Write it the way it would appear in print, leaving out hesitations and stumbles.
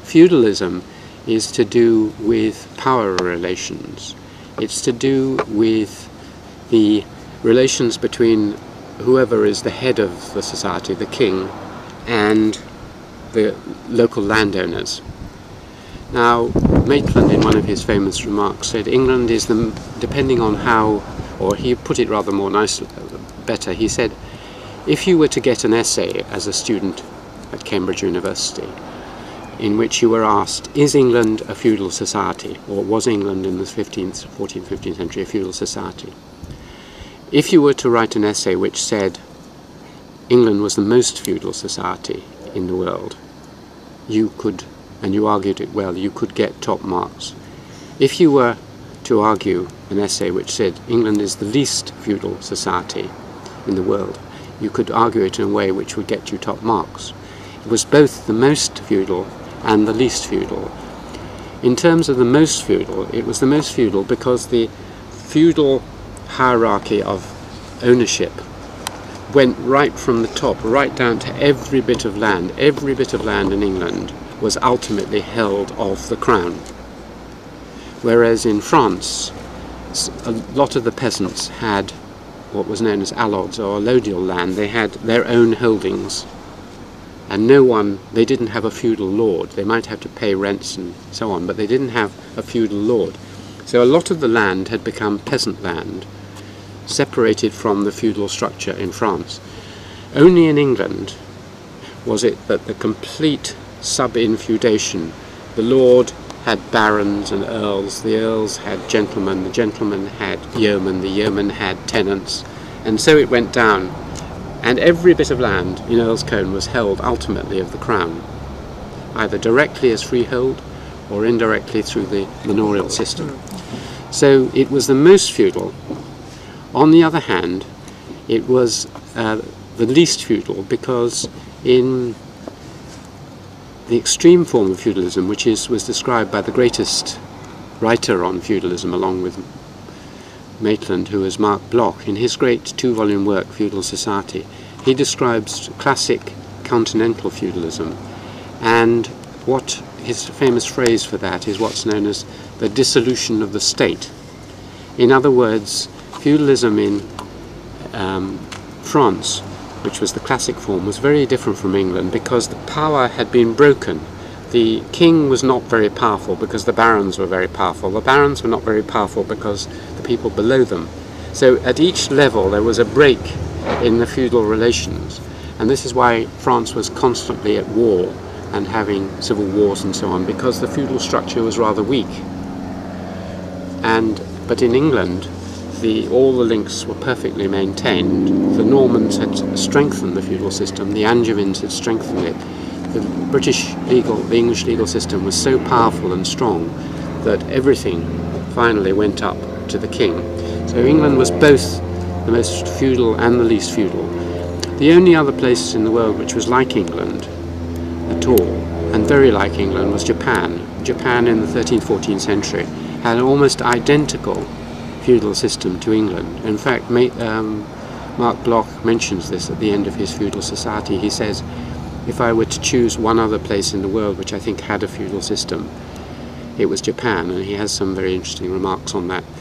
Feudalism is to do with power relations. It's to do with the relations between whoever is the head of the society, the king, and the local landowners. Now, Maitland, in one of his famous remarks, said England is depending on how, or he put it rather more nicely, better, he said, if you were to get an essay as a student at Cambridge University, in which you were asked, is England a feudal society, or was England in the 14th, 15th century a feudal society? If you were to write an essay which said England was the most feudal society in the world, you could, and you argued it well, you could get top marks. If you were to argue an essay which said England is the least feudal society in the world, you could argue it in a way which would get you top marks. It was both the most feudal and the least feudal. In terms of the most feudal, it was the most feudal because the feudal hierarchy of ownership went right from the top, right down to every bit of land. Every bit of land in England was ultimately held of the crown. Whereas in France, a lot of the peasants had what was known as allods or allodial land. They had their own holdings, and they didn't have a feudal lord. They might have to pay rents and so on, but they didn't have a feudal lord. So a lot of the land had become peasant land, separated from the feudal structure in France. Only in England was it that the complete sub-infeudation, the lord had barons and earls, the earls had gentlemen, the gentlemen had yeomen, the yeomen had tenants, and so it went down. And every bit of land in Earls Colne was held ultimately of the crown, either directly as freehold or indirectly through the manorial system. So it was the most feudal. On the other hand, it was the least feudal because in the extreme form of feudalism, which was described by the greatest writer on feudalism along with Maitland, who is Mark Bloch, in his great 2-volume work, Feudal Society, he describes classic continental feudalism, and what his famous phrase for that is what's known as the dissolution of the state. In other words, feudalism in France, which was the classic form, was very different from England because the power had been broken. The king was not very powerful because the barons were very powerful. The barons were not very powerful because the people below them. So at each level there was a break in the feudal relations, and this is why France was constantly at war and having civil wars and so on, because the feudal structure was rather weak. But in England, all the links were perfectly maintained. The Normans had strengthened the feudal system, the Angevins had strengthened it. The English legal system was so powerful and strong that everything finally went up to the king. So England was both the most feudal and the least feudal. The only other place in the world which was like England at all, and very like England, was Japan. Japan in the 13th, 14th century had an almost identical feudal system to England. In fact, Mark Bloch mentions this at the end of his Feudal Society. He says, if I were to choose one other place in the world which I think had a feudal system, it was Japan, and he has some very interesting remarks on that.